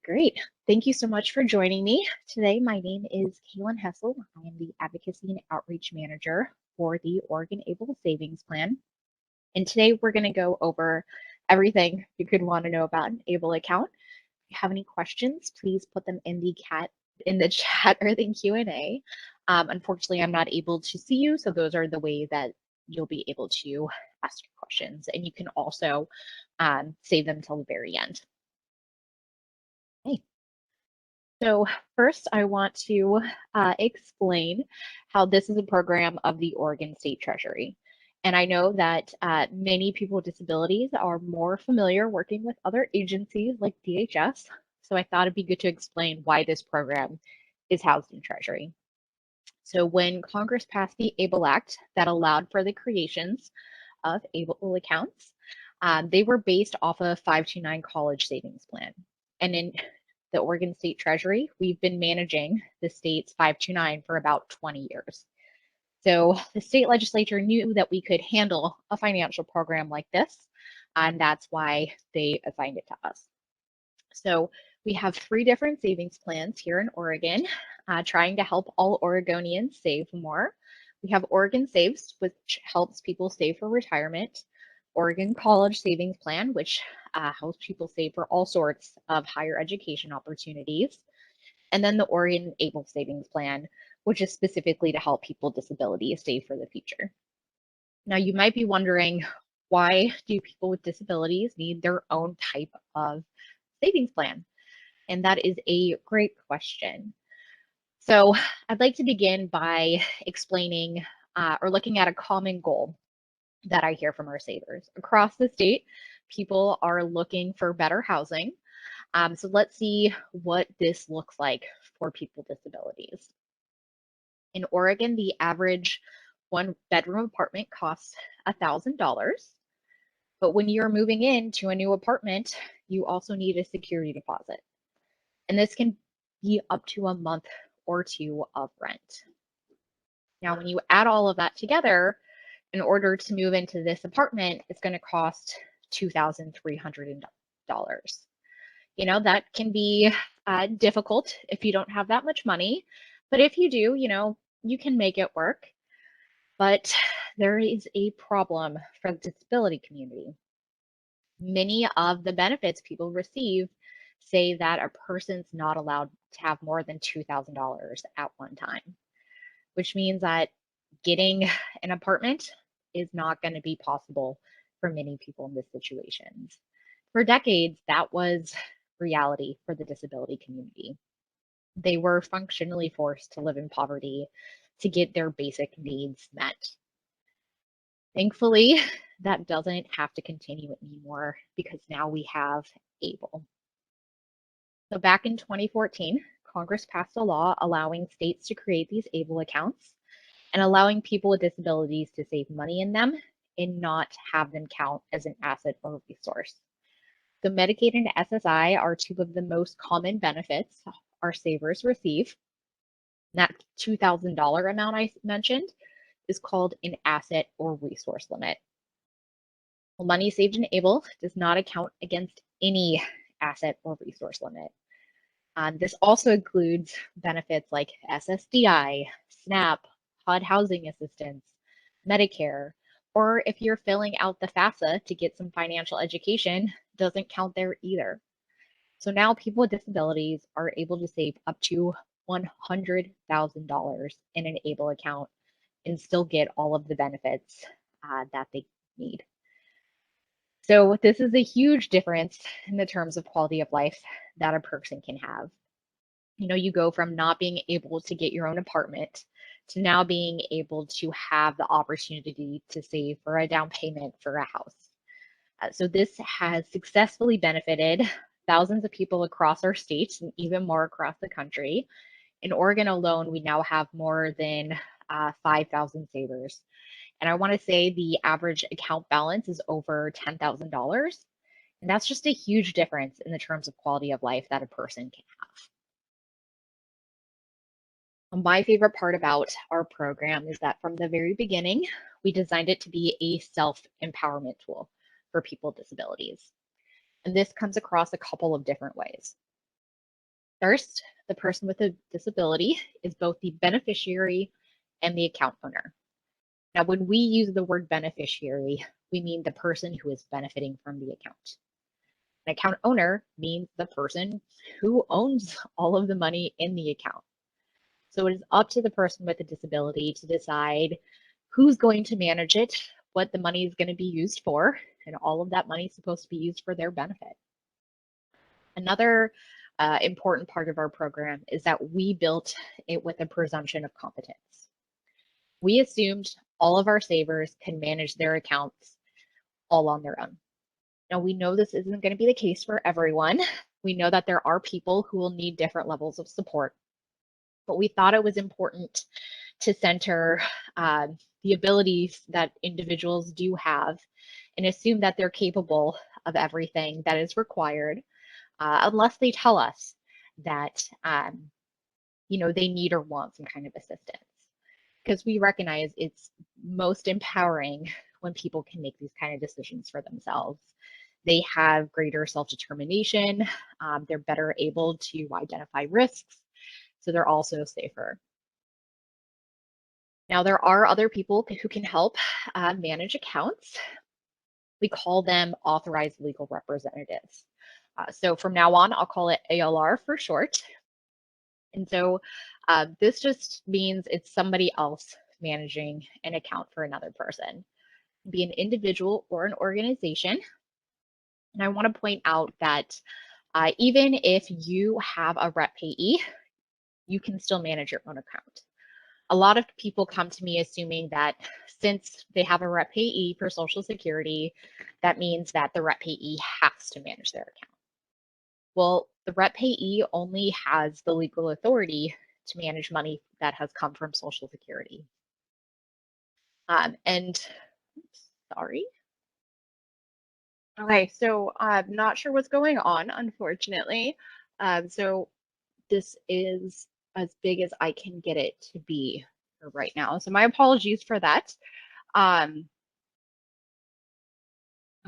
Great. Thank you so much for joining me. Today, my name is Kaylin Hessel. I am the Advocacy and Outreach Manager for the Oregon Able Savings Plan. And today we're going to go over everything you could want to know about an Able account. If you have any questions, please put them in the chat or the Q&A. Unfortunately, I'm not able to see you, so those are the ways that you'll be able to ask your questions. And you can also save them till the very end. Okay. So first, I want to explain how this is a program of the Oregon State Treasury. And I know that many people with disabilities are more familiar working with other agencies like DHS. So I thought it'd be good to explain why this program is housed in Treasury. So when Congress passed the ABLE Act that allowed for the creations of ABLE accounts, they were based off a 529 college savings plan. And in the Oregon State Treasury, we've been managing the state's 529 for about 20 years. So the state legislature knew that we could handle a financial program like this, and that's why they assigned it to us. So we have 3 different savings plans here in Oregon, trying to help all Oregonians save more. We have Oregon Saves, which helps people save for retirement. Oregon College Savings Plan, which helps people save for all sorts of higher education opportunities. And then the Oregon Able Savings Plan, which is specifically to help people with disabilities save for the future. Now, you might be wondering, why do people with disabilities need their own type of savings plan? And that is a great question. So I'd like to begin by explaining or looking at a common goal that I hear from our savers. Across the state, people are looking for better housing. So let's see what this looks like for people with disabilities. In Oregon, the average 1-bedroom apartment costs $1,000. But when you're moving into a new apartment, you also need a security deposit. And this can be up to a month or 2 of rent. Now, when you add all of that together, in order to move into this apartment, it's going to cost $2,300. You know, that can be difficult if you don't have that much money. But if you do, you can make it work. But there is a problem for the disability community. Many of the benefits people receive say that a person's not allowed to have more than $2,000 at one time, which means that getting an apartment is not going to be possible for many people in this situation. For decades, that was reality for the disability community. They were functionally forced to live in poverty to get their basic needs met. Thankfully, that doesn't have to continue anymore because now we have ABLE. So back in 2014, Congress passed a law allowing states to create these ABLE accounts and allowing people with disabilities to save money in them and not have them count as an asset or resource. So Medicaid and SSI are 2 of the most common benefits our savers receive. That $2,000 amount I mentioned is called an asset or resource limit. Well, money saved in ABLE does not account against any asset or resource limit. This also includes benefits like SSDI, SNAP, HUD housing assistance, Medicare, or if you're filling out the FAFSA to get some financial education, doesn't count there either. So now people with disabilities are able to save up to $100,000 in an ABLE account and still get all of the benefits that they need. So this is a huge difference in the terms of quality of life that a person can have. You go from not being able to get your own apartment to now being able to have the opportunity to save for a down payment for a house. So this has successfully benefited thousands of people across our state and even more across the country. In Oregon alone, we now have more than 5,000 savers. And I want to say the average account balance is over $10,000. And that's just a huge difference in the terms of quality of life that a person can have. My favorite part about our program is that from the very beginning, we designed it to be a self-empowerment tool for people with disabilities. And this comes across a couple of different ways. First, the person with a disability is both the beneficiary and the account owner. Now, when we use the word beneficiary, we mean the person who is benefiting from the account. An account owner means the person who owns all of the money in the account. So it is up to the person with a disability to decide who's going to manage it, what the money is going to be used for, and all of that money is supposed to be used for their benefit. Another important part of our program is that we built it with a presumption of competence. We assumed all of our savers can manage their accounts all on their own. Now, we know this isn't going to be the case for everyone. We know that there are people who will need different levels of support, but we thought it was important to center the abilities that individuals do have and assume that they're capable of everything that is required, unless they tell us that they need or want some kind of assistance. Because we recognize it's most empowering when people can make these kind of decisions for themselves. They have greater self-determination, they're better able to identify risks, so they're also safer. Now, there are other people who can help manage accounts. We call them authorized legal representatives. So from now on, I'll call it ALR for short. And so this just means it's somebody else managing an account for another person. It can be an individual or an organization. And I want to point out that even if you have a rep payee, you can still manage your own account. A lot of people come to me assuming that since they have a rep payee for Social Security, that means that the rep payee has to manage their account. Well, the rep payee only has the legal authority to manage money that has come from Social Security. Sorry. Okay, so I'm not sure what's going on, unfortunately. So this is as big as I can get it to be right now. So my apologies for that. Okay,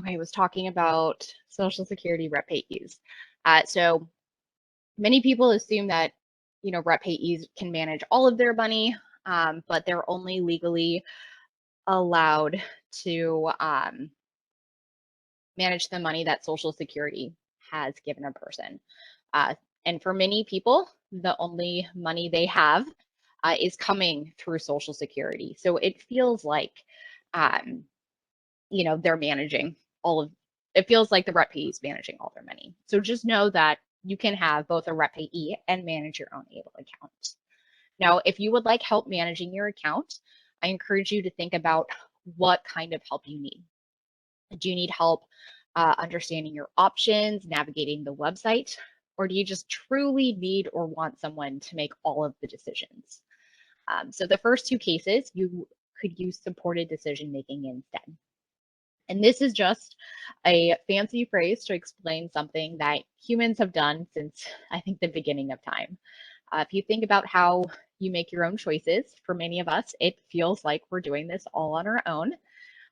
I was talking about Social Security rep payees. So many people assume that, rep payees can manage all of their money, but they're only legally allowed to manage the money that Social Security has given a person. And for many people, the only money they have is coming through Social Security. So it feels like, they're managing it feels like the rep payee is managing all their money. So just know that you can have both a rep payee and manage your own ABLE account. Now, if you would like help managing your account, I encourage you to think about what kind of help you need. Do you need help understanding your options, navigating the website, or do you just truly need or want someone to make all of the decisions? So the first two cases, you could use supported decision making instead. And this is just a fancy phrase to explain something that humans have done since, I think, the beginning of time. If you think about how you make your own choices, for many of us, it feels like we're doing this all on our own,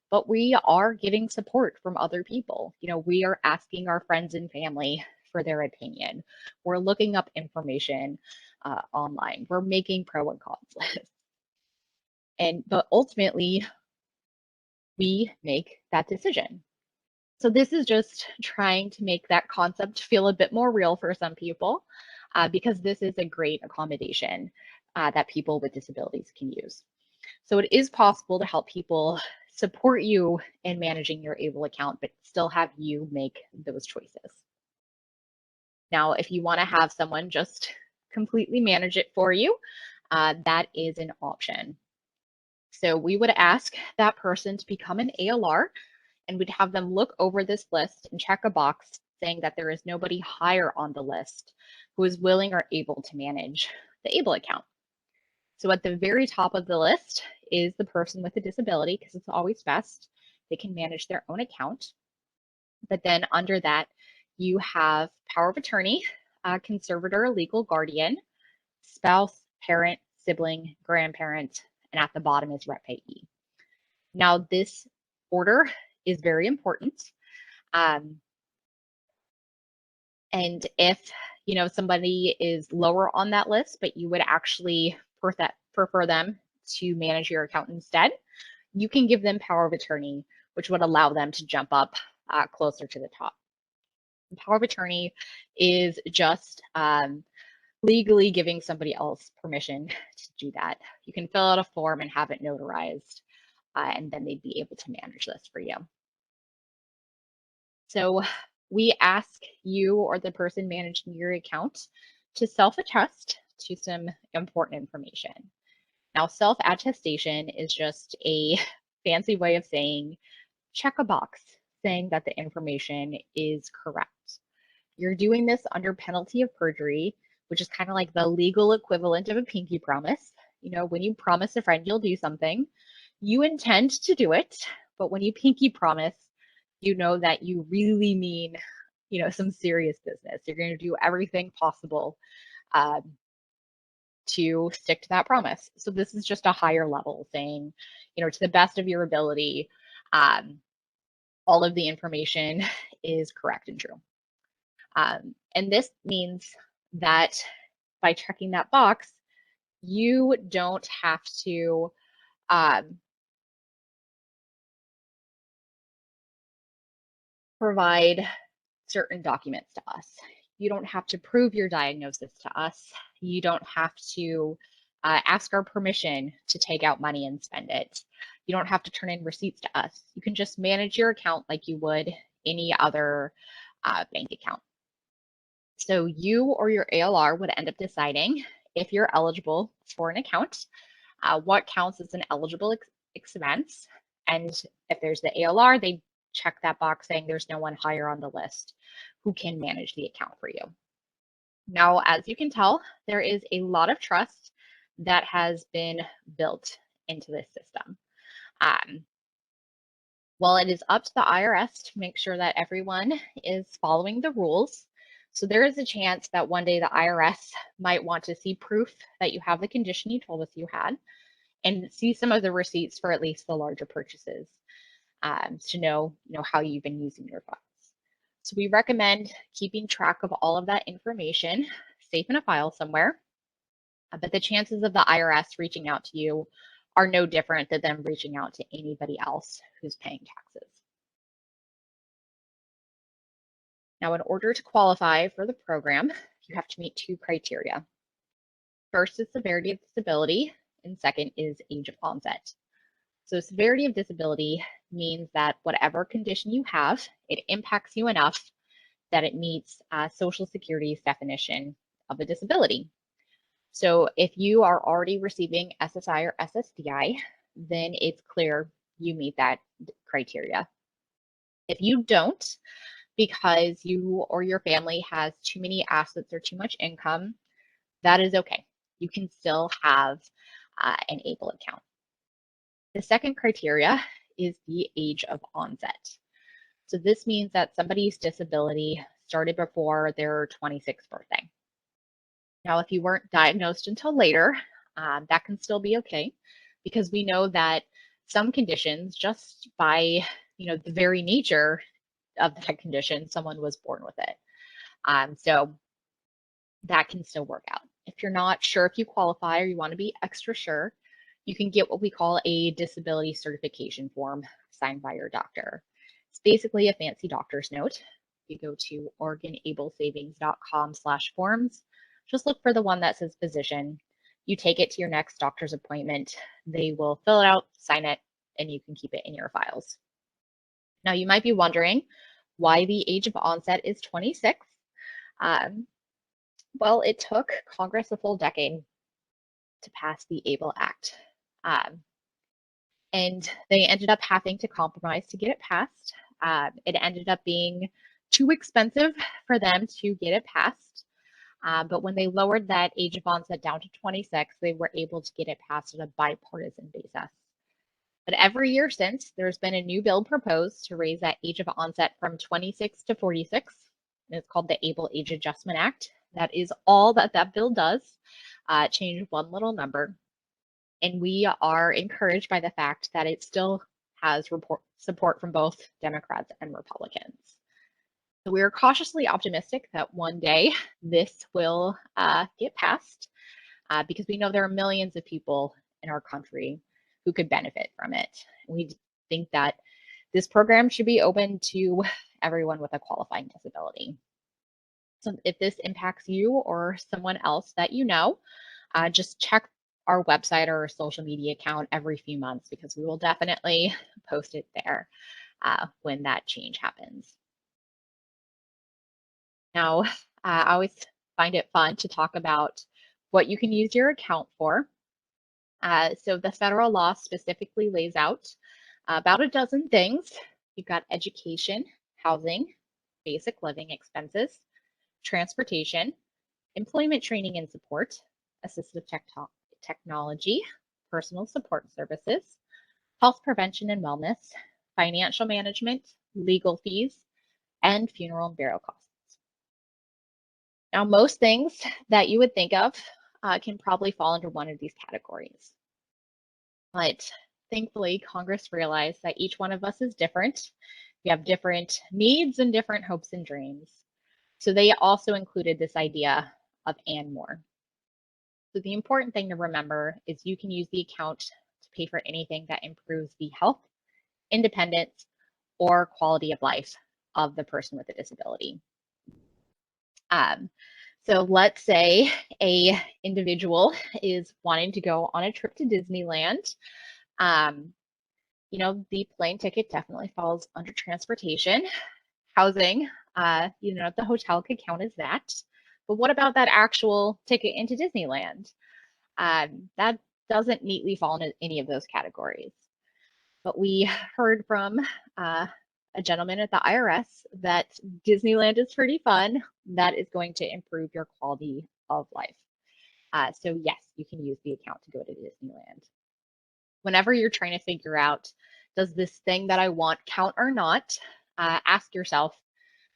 but we are getting support from other people. We are asking our friends and family for their opinion. We're looking up information online. We're making pro and cons lists. But ultimately, we make that decision. So this is just trying to make that concept feel a bit more real for some people, because this is a great accommodation that people with disabilities can use. So it is possible to help people support you in managing your ABLE account, but still have you make those choices. Now, if you want to have someone just completely manage it for you, that is an option. So we would ask that person to become an ALR, and we'd have them look over this list and check a box saying that there is nobody higher on the list who is willing or able to manage the ABLE account. So at the very top of the list is the person with a disability, because it's always best. They can manage their own account. But then under that, you have power of attorney, conservator, legal guardian, spouse, parent, sibling, grandparent, and at the bottom is rep payee. Now, this order is very important. And if somebody is lower on that list, but you would actually prefer them to manage your account instead, you can give them power of attorney, which would allow them to jump up closer to the top. The power of attorney is just legally giving somebody else permission to do that. You can fill out a form and have it notarized, and then they'd be able to manage this for you. So we ask you or the person managing your account to self-attest to some important information. Now, self-attestation is just a fancy way of saying check a box saying that the information is correct. You're doing this under penalty of perjury, which is kind of like the legal equivalent of a pinky promise. When you promise a friend you'll do something, you intend to do it, but when you pinky promise, you know that you really mean, some serious business. You're going to do everything possible to stick to that promise. So this is just a higher level saying, to the best of your ability, all of the information is correct and true. And this means that by checking that box, you don't have to provide certain documents to us. You don't have to prove your diagnosis to us. You don't have to ask our permission to take out money and spend it. You don't have to turn in receipts to us. You can just manage your account like you would any other bank account. So you or your ALR would end up deciding if you're eligible for an account, what counts as an eligible expense, and if there's the ALR, they check that box saying there's no one higher on the list who can manage the account for you. Now, as you can tell, there is a lot of trust that has been built into this system. Well, it is up to the IRS to make sure that everyone is following the rules. So there is a chance that one day the IRS might want to see proof that you have the condition you told us you had and see some of the receipts for at least the larger purchases to know how you've been using your funds. So we recommend keeping track of all of that information safe in a file somewhere. But the chances of the IRS reaching out to you are no different than them reaching out to anybody else who's paying taxes. Now, in order to qualify for the program, you have to meet two criteria. First is severity of disability, and second is age of onset. So severity of disability means that whatever condition you have, it impacts you enough that it meets Social Security's definition of a disability. So if you are already receiving SSI or SSDI, then it's clear you meet that criteria. If you don't, because you or your family has too many assets or too much income, that is okay. You can still have an ABLE account. The second criteria is the age of onset. So this means that somebody's disability started before their 26th birthday. Now, if you weren't diagnosed until later, that can still be okay, because we know that some conditions, just by the very nature of that condition, someone was born with it. So that can still work out. If you're not sure if you qualify or you want to be extra sure, you can get what we call a disability certification form signed by your doctor. It's basically a fancy doctor's note. You go to OregonAbleSavings.com/forms. Just look for the one that says physician. You take it to your next doctor's appointment. They will fill it out, sign it, and you can keep it in your files. Now, you might be wondering why the age of onset is 26. Well, it took Congress a full decade to pass the ABLE Act. And they ended up having to compromise to get it passed. It ended up being too expensive for them to get it passed. But when they lowered that age of onset down to 26, they were able to get it passed on a bipartisan basis. But every year since, there's been a new bill proposed to raise that age of onset from 26 to 46. And it's called the ABLE Age Adjustment Act. That is all that bill does, change one little number. And we are encouraged by the fact that it still has support from both Democrats and Republicans. So we are cautiously optimistic that one day this will get passed because we know there are millions of people in our country who could benefit from it. We think that this program should be open to everyone with a qualifying disability. So if this impacts you or someone else that you know, just check our website or our social media account every few months because we will definitely post it there when that change happens. Now, I always find it fun to talk about what you can use your account for. So the federal law specifically lays out about a dozen things. You've got education, housing, basic living expenses, transportation, employment training and support, assistive technology, personal support services, health prevention and wellness, financial management, legal fees, and funeral and burial costs. Now, most things that you would think of can probably fall under one of these categories. But thankfully, Congress realized that each one of us is different. We have different needs and different hopes and dreams. So they also included this idea of and more. So the important thing to remember is you can use the account to pay for anything that improves the health, independence, or quality of life of the person with a disability. So let's say a individual is wanting to go on a trip to Disneyland. You know, the plane ticket definitely falls under transportation. Housing, you know, the hotel could count as that. But what about that actual ticket into Disneyland? That doesn't neatly fall into any of those categories. But we heard from a gentleman at the IRS that Disneyland is pretty fun. That is going to improve your quality of life. So yes, you can use the account to go to Disneyland. Whenever you're trying to figure out, does this thing that I want count or not, ask yourself,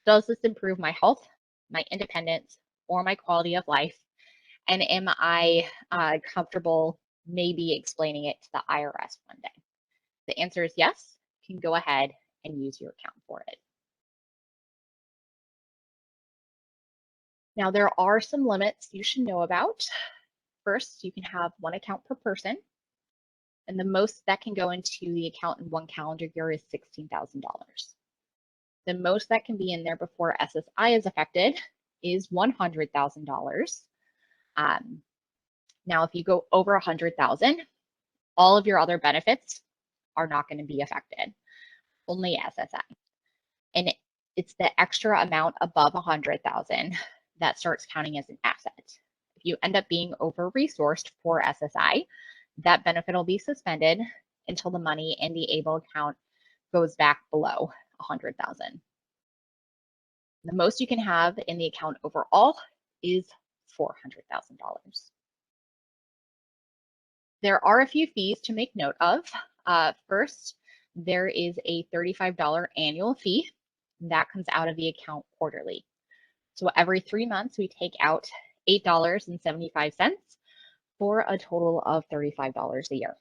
does this improve my health, my independence, or my quality of life? And am I comfortable maybe explaining it to the IRS one day? The answer is yes, you can go ahead and use your account for it. Now, there are some limits you should know about. First, you can have one account per person, and the most that can go into the account in one calendar year is $16,000. The most that can be in there before SSI is affected is $100,000. Now, if you go over 100,000, all of your other benefits are not going to be affected, only SSI. And it's the extra amount above 100,000 that starts counting as an asset. If you end up being over-resourced for SSI, that benefit will be suspended until the money in the ABLE account goes back below 100,000. The most you can have in the account overall is $400,000. There are a few fees to make note of. First, there is a $35 annual fee that comes out of the account quarterly. So every 3 months, we take out $8.75 for a total of $35 a year.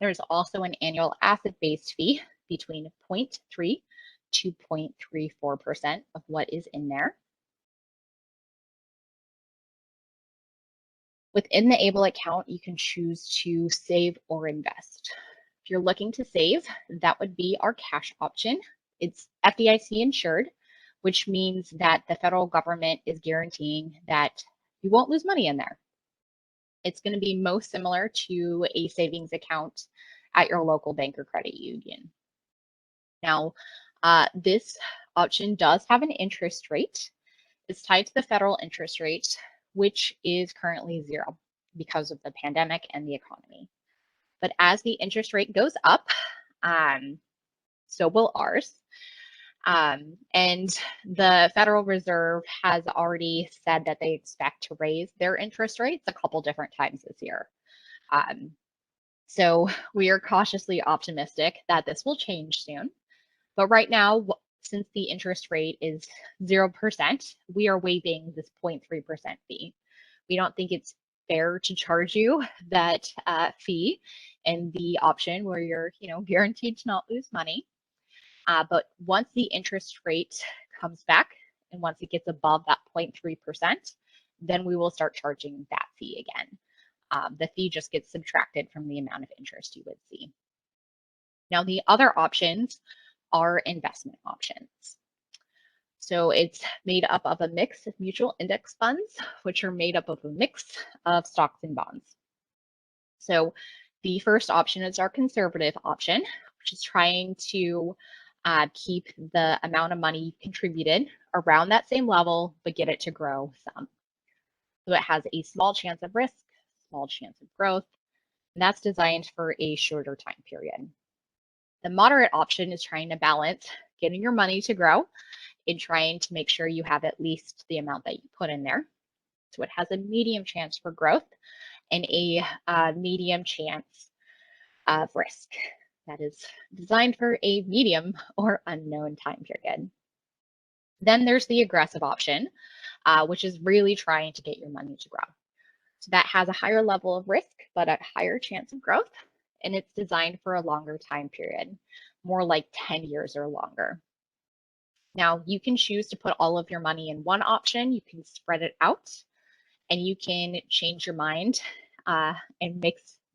There's also an annual asset-based fee between 0.3 to 0.34% of what is in there. Within the ABLE account, you can choose to save or invest. If you're looking to save, that would be our cash option. It's FDIC insured, which means that the federal government is guaranteeing that you won't lose money in there. It's going to be most similar to a savings account at your local bank or credit union. Now, this option does have an interest rate. It's tied to the federal interest rate, which is currently 0 because of the pandemic and the economy. But as the interest rate goes up, so will ours. And the Federal Reserve has already said that they expect to raise their interest rates a couple different times this year. So we are cautiously optimistic that this will change soon. But right now, since the interest rate is 0%, we are waiving this 0.3% fee. We don't think it's fair to charge you that fee and the option where you're, guaranteed to not lose money. But once the interest rate comes back. And once it gets above that 0.3%, then we will start charging that fee again. The fee just gets subtracted from the amount of interest you would see. Now, the other options are investment options. So it's made up of a mix of mutual index funds, which are made up of a mix of stocks and bonds. So the first option is our conservative option, which is trying to keep the amount of money contributed around that same level, but get it to grow some. So it has a small chance of risk, small chance of growth, and that's designed for a shorter time period. The moderate option is trying to balance getting your money to grow and trying to make sure you have at least the amount that you put in there. So it has a medium chance for growth and a medium chance of risk that is designed for a medium or unknown time period. Then there's the aggressive option, which is really trying to get your money to grow. So that has a higher level of risk, but a higher chance of growth, and it's designed for a longer time period, more like 10 years or longer. Now, you can choose to put all of your money in one option, you can spread it out, and you can change your mind and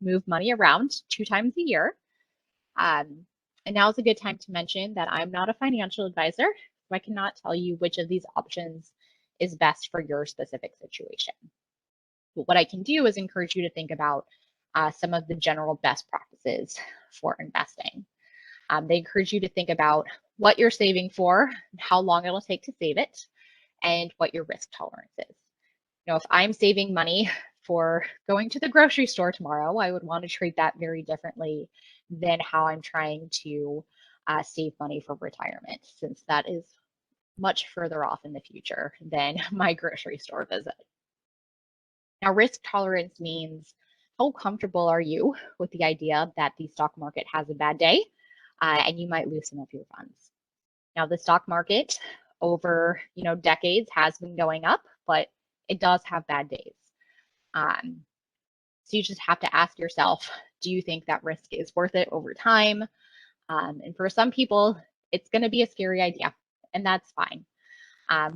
move money around 2 times a year. And now is a good time to mention that I'm not a financial advisor, so I cannot tell you which of these options is best for your specific situation. But what I can do is encourage you to think about some of the general best practices for investing. They encourage you to think about what you're saving for, how long it'll take to save it, and what your risk tolerance is. You know, if I'm saving money for going to the grocery store tomorrow, I would want to treat that very differently than how I'm trying to save money for retirement, since that is much further off in the future than my grocery store visit. Now, risk tolerance means how comfortable are you with the idea that the stock market has a bad day and you might lose some of your funds. Now, the stock market over decades has been going up, but it does have bad days. So you just have to ask yourself, do you think that risk is worth it over time? And for some people, it's going to be a scary idea, and that's fine.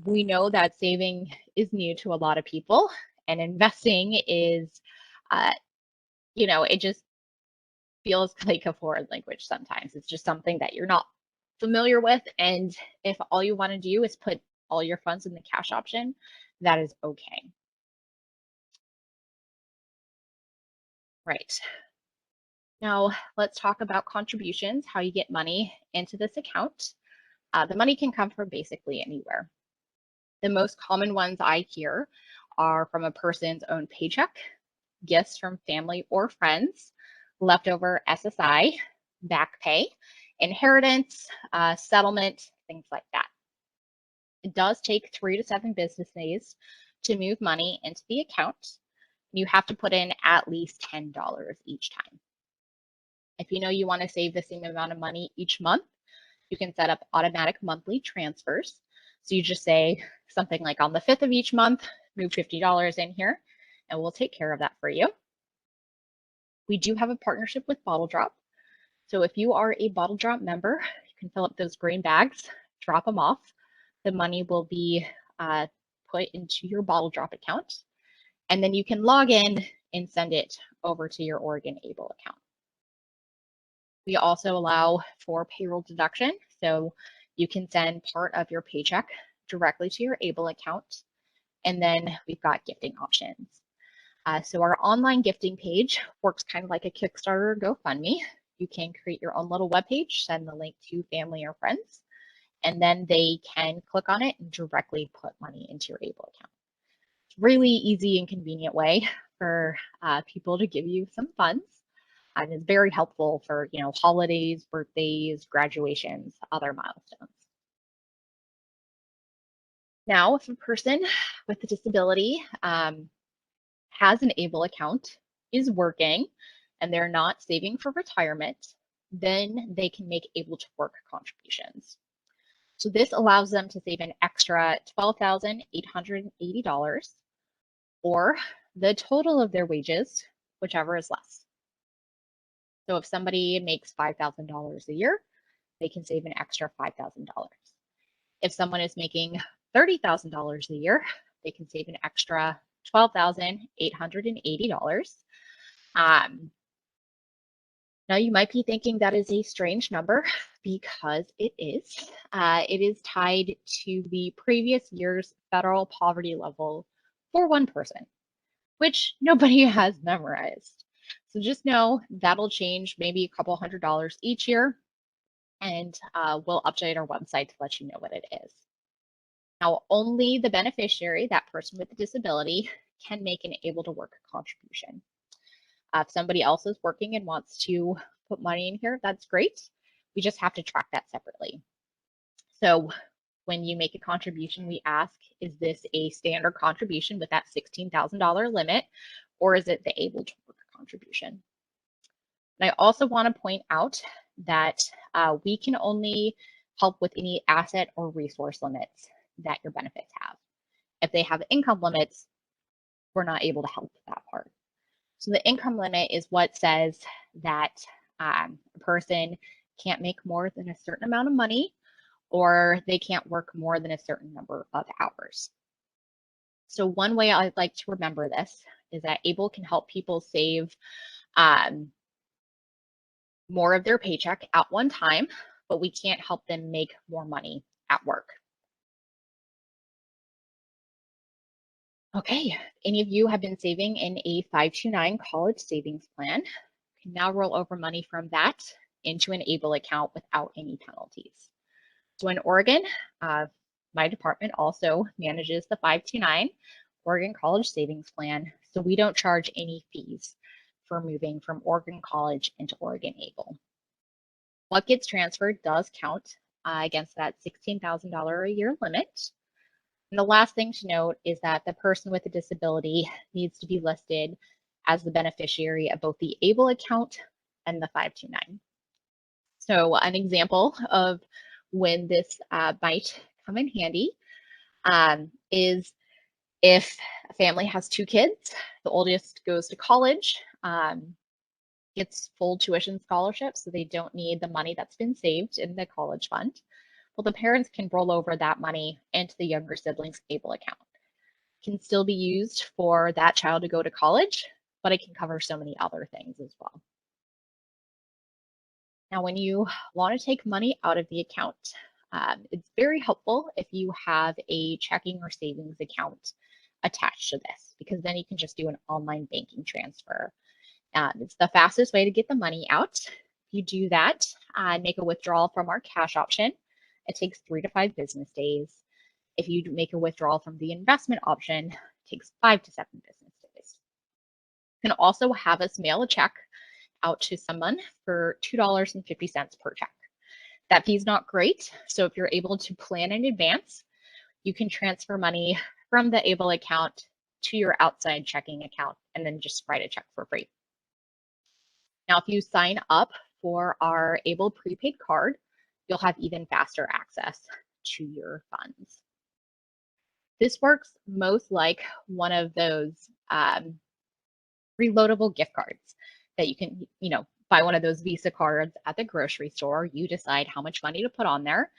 We know that saving is new to a lot of people, and investing is, it just feels like a foreign language sometimes. It's just something that you're not familiar with, and if all you want to do is put all your funds in the cash option, that is okay. Right. Now, let's talk about contributions, how you get money into this account. The money can come from basically anywhere. The most common ones I hear are from a person's own paycheck, gifts from family or friends, leftover SSI, back pay, inheritance, settlement, things like that. It does take 3 to 7 business days to move money into the account. You have to put in at least $10 each time. If you know you want to save the same amount of money each month, you can set up automatic monthly transfers. So you just say something like on the 5th of each month, move $50 in here, and we'll take care of that for you. We do have a partnership with Bottle Drop. So if you are a Bottle Drop member, you can fill up those green bags, drop them off. The money will be put into your Bottle Drop account, and then you can log in and send it over to your Oregon Able account. We also allow for payroll deduction, so you can send part of your paycheck directly to your Able account, and then we've got gifting options. So our online gifting page works kind of like a Kickstarter or GoFundMe. You can create your own little webpage, send the link to family or friends, and then they can click on it and directly put money into your Able account. It's a really easy and convenient way for people to give you some funds. And it's very helpful for, holidays, birthdays, graduations, other milestones. Now, if a person with a disability has an Able account, is working, and they're not saving for retirement, then they can make Able to Work contributions. So this allows them to save an extra $12,880 or the total of their wages, whichever is less. So if somebody makes $5,000 a year, they can save an extra $5,000. If someone is making $30,000 a year, they can save an extra $12,880. Now you might be thinking that is a strange number because it is. It is tied to the previous year's federal poverty level for one person, which nobody has memorized. So just know that'll change maybe a couple $100 each year, and we'll update our website to let you know what it is. Now, only the beneficiary, that person with a disability, can make an able to work contribution. If somebody else is working and wants to put money in here, that's great. We just have to track that separately. So when you make a contribution, we ask, is this a standard contribution with that $16,000 limit, or is it the able to work contribution? And I also want to point out that we can only help with any asset or resource limits that your benefits have. If they have income limits, we're not able to help with that part. So the income limit is what says that a person can't make more than a certain amount of money, or they can't work more than a certain number of hours. So one way I'd like to remember this is that ABLE can help people save more of their paycheck at one time, but we can't help them make more money at work. Okay, any of you have been saving in a 529 college savings plan, you can now roll over money from that into an ABLE account without any penalties. So in Oregon, my department also manages the 529 Oregon College Savings Plan, so we don't charge any fees for moving from Oregon College into Oregon ABLE. What gets transferred does count against that $16,000 a year limit. And the last thing to note is that the person with a disability needs to be listed as the beneficiary of both the ABLE account and the 529. So an example of when this might come in handy is if a family has 2 kids, the oldest goes to college, gets full tuition scholarship, so they don't need the money that's been saved in the college fund. Well, the parents can roll over that money into the younger sibling's ABLE account. It can still be used for that child to go to college, but it can cover so many other things as well. Now, when you want to take money out of the account, it's very helpful if you have a checking or savings account attached to this, because then you can just do an online banking transfer. It's the fastest way to get the money out. If you do that, make a withdrawal from our cash option. It takes 3 to 5 business days. If you make a withdrawal from the investment option, it takes 5 to 7 business days. You can also have us mail a check out to someone for $2.50 per check. That fee is not great, so if you're able to plan in advance, you can transfer money from the ABLE account to your outside checking account and then just write a check for free. Now, if you sign up for our ABLE prepaid card, you'll have even faster access to your funds. This works most like one of those reloadable gift cards that you can, buy one of those Visa cards at the grocery store. You decide how much money to put on there,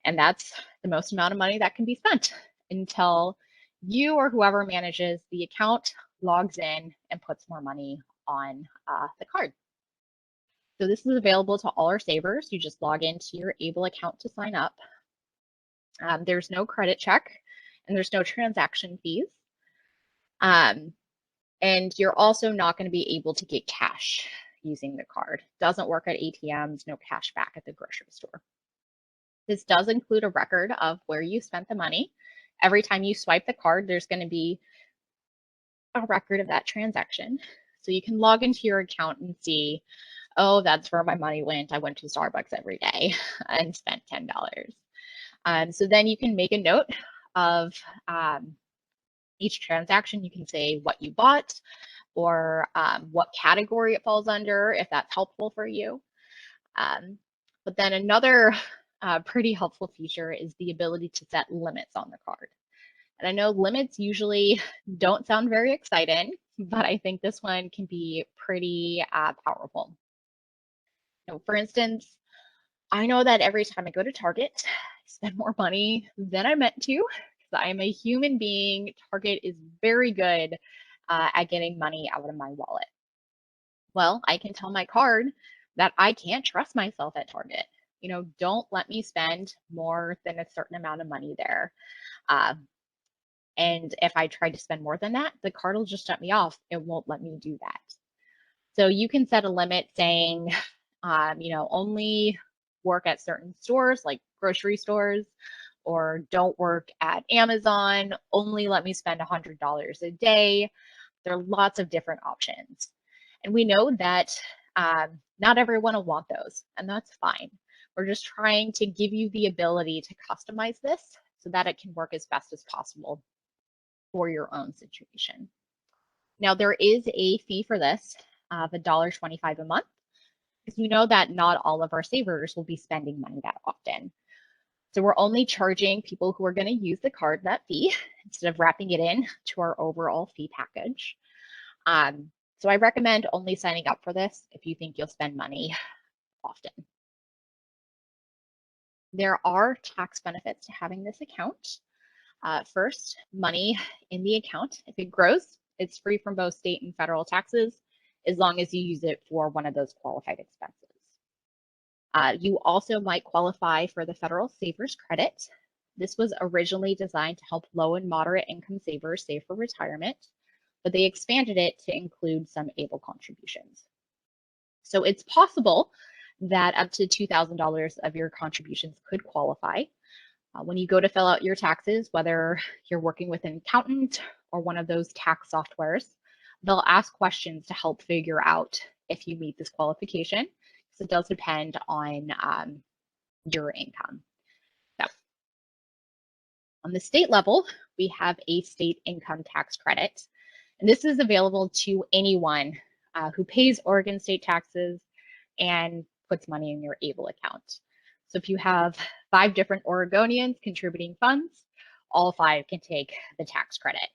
and that's the most amount of money that can be spent until you or whoever manages the account logs in and puts more money on the card. So this is available to all our savers. You just log into your ABLE account to sign up. There's no credit check and there's no transaction fees. And you're also not going to be able to get cash using the card. Doesn't work at ATMs, no cash back at the grocery store. This does include a record of where you spent the money. Every time you swipe the card, there's going to be a record of that transaction. So you can log into your account and see, oh, that's where my money went. I went to Starbucks every day and spent $10. So then you can make a note of each transaction. You can say what you bought or what category it falls under, if that's helpful for you. But then another pretty helpful feature is the ability to set limits on the card. And I know limits usually don't sound very exciting, but I think this one can be pretty powerful. For instance, I know that every time I go to Target, I spend more money than I meant to because I am a human being. Target is very good at getting money out of my wallet. Well, I can tell my card that I can't trust myself at Target. Don't let me spend more than a certain amount of money there. Uh, and if I try to spend more than that, the card will just shut me off. It won't let me do that. So you can set a limit saying, only work at certain stores like grocery stores, or don't work at Amazon, only let me spend $100 a day. There are lots of different options. And we know that not everyone will want those, and that's fine. We're just trying to give you the ability to customize this so that it can work as best as possible for your own situation. Now, there is a fee for this of $1.25 a month, because we know that not all of our savers will be spending money that often. So we're only charging people who are going to use the card that fee instead of wrapping it in to our overall fee package. So I recommend only signing up for this if you think you'll spend money often. There are tax benefits to having this account. First, money in the account, if it grows, it's free from both state and federal taxes as long as you use it for one of those qualified expenses. You also might qualify for the federal savers credit. This was originally designed to help low and moderate income savers save for retirement, but they expanded it to include some ABLE contributions. So it's possible that up to $2,000 of your contributions could qualify. When you go to fill out your taxes, whether you're working with an accountant or one of those tax softwares, they'll ask questions to help figure out if you meet this qualification. So it does depend on your income. So on the state level, we have a state income tax credit. And this is available to anyone who pays Oregon state taxes and puts money in your ABLE account. So if you have 5 different Oregonians contributing funds, all 5 can take the tax credit.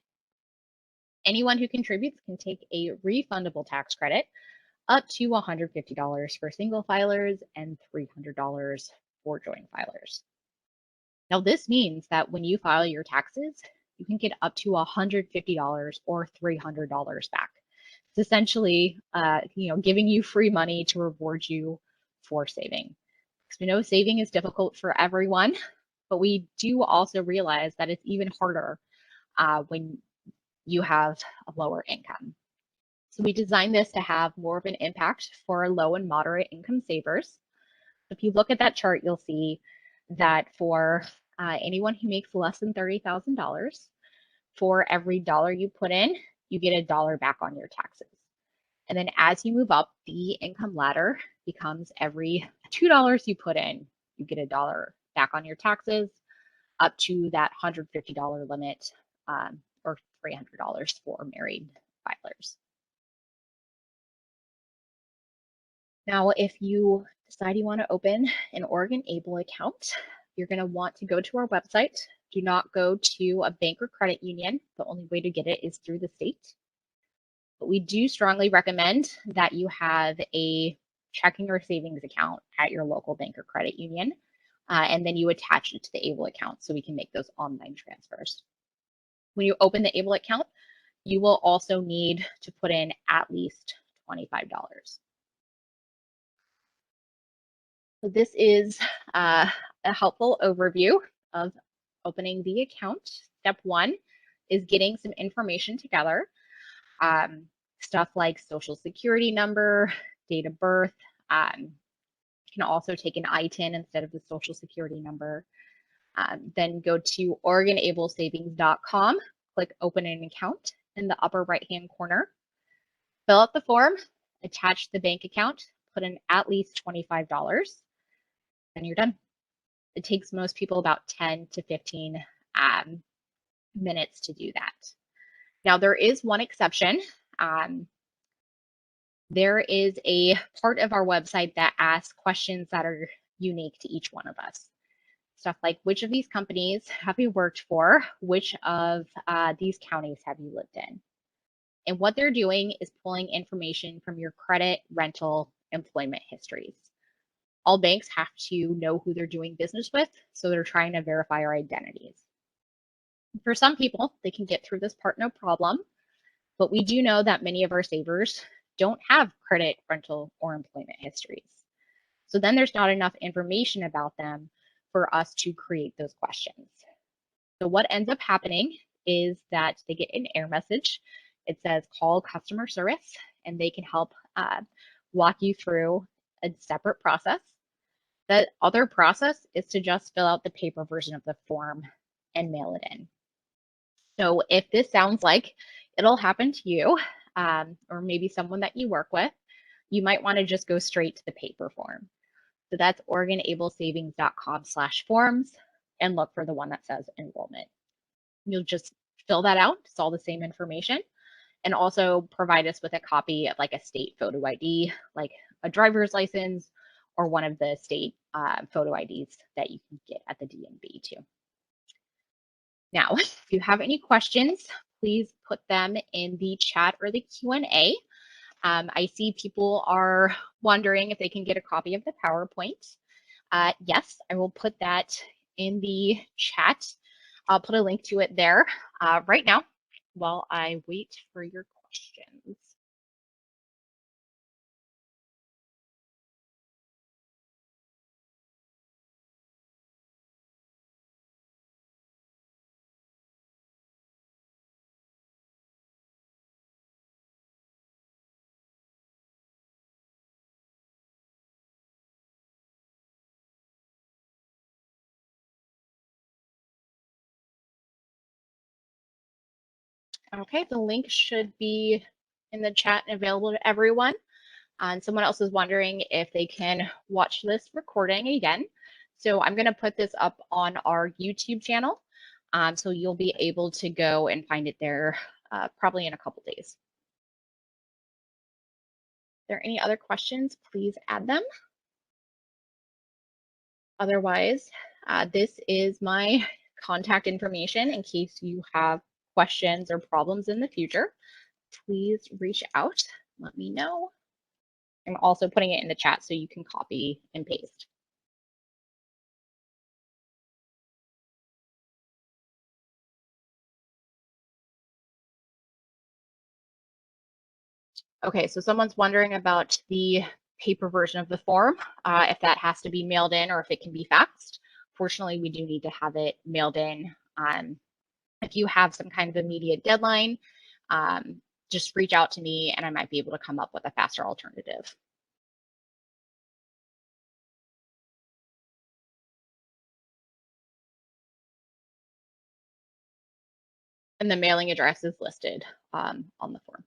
Anyone who contributes can take a refundable tax credit up to $150 for single filers and $300 for joint filers. Now, this means that when you file your taxes, you can get up to $150 or $300 back. It's essentially, giving you free money to reward you for saving. Because we know saving is difficult for everyone, but we do also realize that it's even harder when you have a lower income. So we designed this to have more of an impact for low and moderate income savers. If you look at that chart, you'll see that for anyone who makes less than $30,000, for every dollar you put in, you get $1 back on your taxes. And then as you move up the income ladder, becomes every $2 you put in, you get $1 back on your taxes, up to that $150 limit, or $300 for married filers. Now, if you decide you want to open an Oregon ABLE account, you're going to want to go to our website. Do not go to a bank or credit union. The only way to get it is through the state. But we do strongly recommend that you have a checking or savings account at your local bank or credit union, and then you attach it to the ABLE account so we can make those online transfers. When you open the ABLE account, you will also need to put in at least $25. So this is a helpful overview of opening the account. Step 1 is getting some information together. Stuff like social security number, date of birth. You can also take an ITIN instead of the social security number. Then go to OregonAbleSavings.com, click open an account in the upper right-hand corner. Fill out the form, attach the bank account, put in at least $25, and you're done. It takes most people about 10 to 15 minutes to do that. Now, there is one exception. There is a part of our website that asks questions that are unique to each one of us. Stuff like, which of these companies have you worked for? Which of these counties have you lived in? And what they're doing is pulling information from your credit, rental, employment histories. all banks have to know who they're doing business with, so they're trying to verify our identities. For some people, they can get through this part no problem, but we do know that many of our savers don't have credit, rental, or employment histories. So then there's not enough information about them for us to create those questions. So what ends up happening is that they get an error message. It says call customer service, and they can help walk you through a separate process. The other process is to just fill out the paper version of the form and mail it in. So if this sounds like it'll happen to you, or maybe someone that you work with, you might want to just go straight to the paper form. So that's OregonAbleSavings.com/forms and look for the one that says enrollment. You'll just fill that out. It's all the same information. And also provide us with a copy of like a state photo ID, like a driver's license or one of the state photo IDs that you can get at the DMV too. Now, if you have any questions, please put them in the chat or the Q&A. I see people are wondering if they can get a copy of the PowerPoint. Yes, I will put that in the chat. I'll put a link to it there right now while I wait for your questions. Okay, the link should be in the chat and available to everyone. And someone else is wondering if they can watch this recording again. So I'm going to put this up on our YouTube channel. So you'll be able to go and find it there probably in a couple days. If there are any other questions, please add them. Otherwise, this is my contact information in case you have questions or problems in the future. Please reach out, let me know. I'm also putting it in the chat so you can copy and paste. Okay, so someone's wondering about the paper version of the form, if that has to be mailed in or if it can be faxed. Fortunately, we do need to have it mailed in. If you have some kind of immediate deadline, just reach out to me and I might be able to come up with a faster alternative. And the mailing address is listed on the form.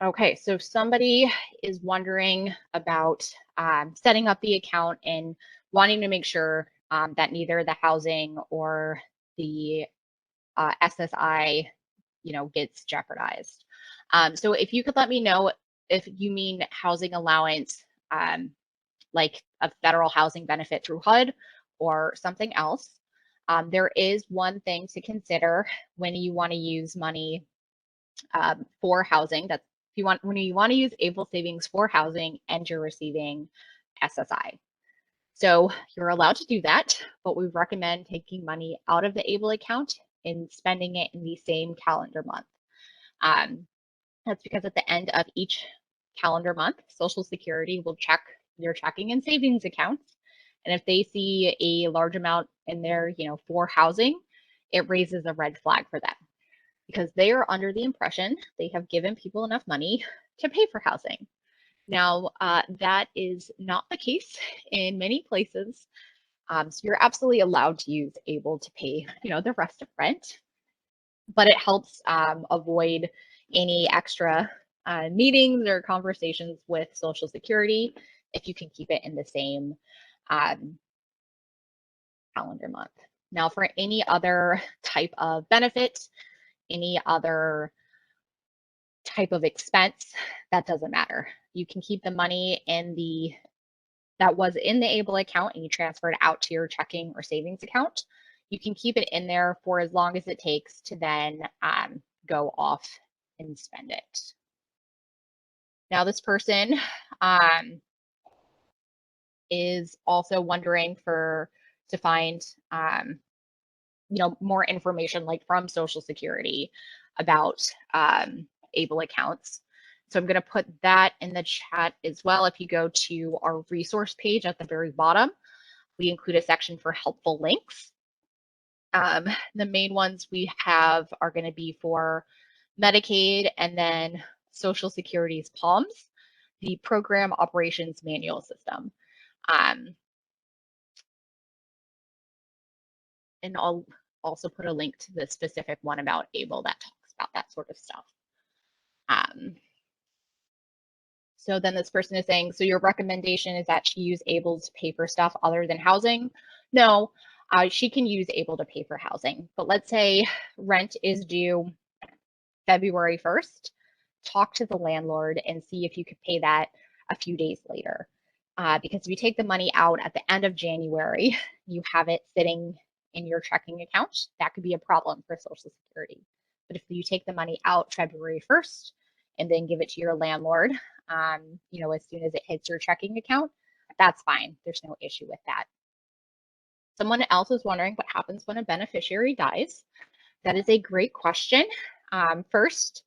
Okay, so if somebody is wondering about setting up the account and wanting to make sure that neither the housing or the SSI, gets jeopardized. So if you could let me know if you mean housing allowance, like a federal housing benefit through HUD or something else. There is one thing to consider when you want to use money for housing. That's when you want to use Able Savings for housing and you're receiving SSI. So you're allowed to do that, but we recommend taking money out of the Able account and spending it in the same calendar month. That's because at the end of each calendar month, Social Security will check your checking and savings accounts. And if they see a large amount in there, for housing, it raises a red flag for them because they are under the impression they have given people enough money to pay for housing. Now, that is not the case in many places. So you're absolutely allowed to use Able to pay, the rest of rent, but it helps avoid any extra meetings or conversations with Social Security if you can keep it in the same calendar month. Now, for any other type of benefit, any other type of expense, that doesn't matter. You can keep the money in the that was in the ABLE account and you transfer it out to your checking or savings account, you can keep it in there for as long as it takes to then go off and spend it. Now this person is also wondering to find more information like from Social Security about ABLE accounts. So I'm going to put that in the chat as well. If you go to our resource page at the very bottom, we include a section for helpful links. The main ones we have are going to be for Medicaid and then Social Security's POMS, the Program Operations Manual System. And I'll also put a link to the specific one about ABLE that talks about that sort of stuff. So then this person is saying, so your recommendation is that she use ABLE to pay for stuff other than housing? No, she can use ABLE to pay for housing. But let's say rent is due February 1st. Talk to the landlord and see if you could pay that a few days later. Because if you take the money out at the end of January, you have it sitting in your checking account. That could be a problem for Social Security. But if you take the money out February 1st and then give it to your landlord, as soon as it hits your checking account, that's fine. There's no issue with that. Someone else is wondering what happens when a beneficiary dies. That is a great question. First,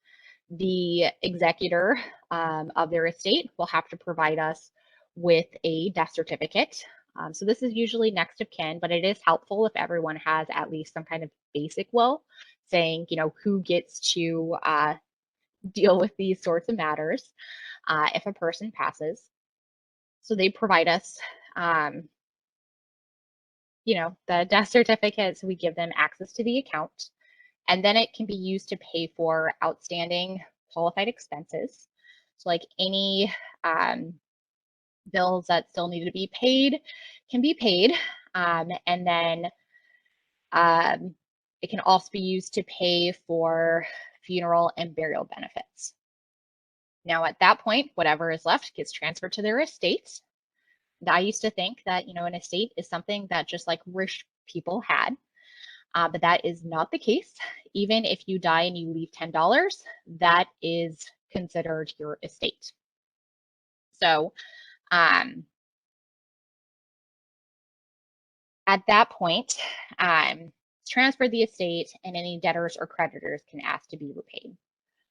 the executor of their estate will have to provide us with a death certificate. So this is usually next of kin, but it is helpful if everyone has at least some kind of basic will saying, who gets to deal with these sorts of matters if a person passes. So they provide us, the death certificate, so we give them access to the account, and then it can be used to pay for outstanding qualified expenses. So like any bills that still need to be paid can be paid, and then it can also be used to pay for funeral and burial benefits. Now at that point, whatever is left gets transferred to their estate. I used to think that, an estate is something that just like rich people had, but that is not the case. Even if you die and you leave $10, that is considered your estate. So at that point, transfer the estate and any debtors or creditors can ask to be repaid.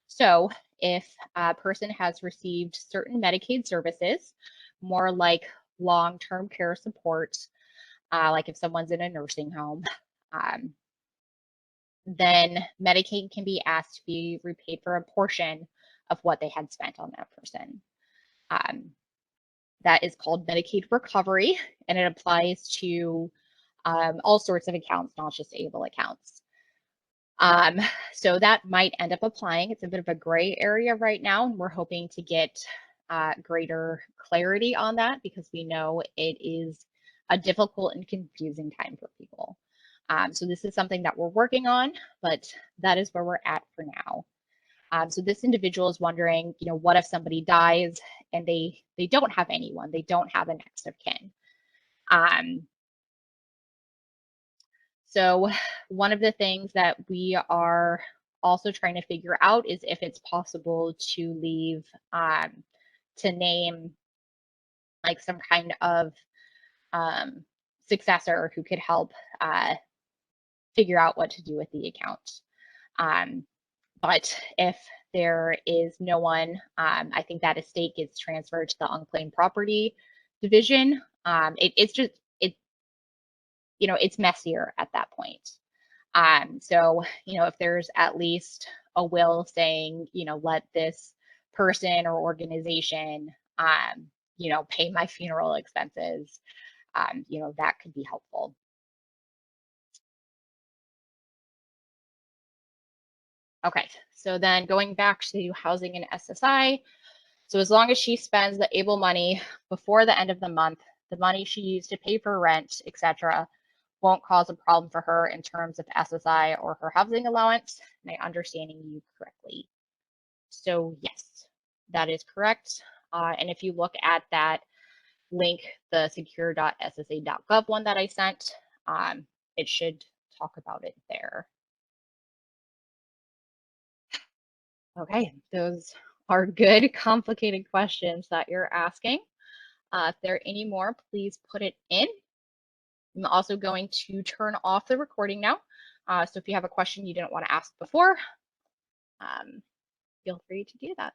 So if a person has received certain Medicaid services, more like long-term care support, like if someone's in a nursing home, then Medicaid can be asked to be repaid for a portion of what they had spent on that person. That is called Medicaid recovery, and it applies to all sorts of accounts, not just ABLE accounts. So that might end up applying. It's a bit of a gray area right now, and we're hoping to get greater clarity on that because we know it is a difficult and confusing time for people. So this is something that we're working on, but that is where we're at for now. So this individual is wondering, what if somebody dies and they don't have anyone, they don't have a next of kin. So one of the things that we are also trying to figure out is if it's possible to leave, to name like some kind of successor who could help figure out what to do with the account. But if there is no one, I think that estate gets transferred to the unclaimed property division. It's messier at that point. So, if there's at least a will saying, let this person or organization, pay my funeral expenses, that could be helpful. Okay, so then going back to housing and SSI. So as long as she spends the ABLE money before the end of the month, the money she used to pay for rent, etc., won't cause a problem for her in terms of SSI or her housing allowance. Am I understanding you correctly? So yes, that is correct. And if you look at that link the secure.ssa.gov one that I sent. It should talk about it there. Okay, those are good, complicated questions that you're asking. If there are any more, please put it in. I'm also going to turn off the recording now. So if you have a question you didn't want to ask before, feel free to do that.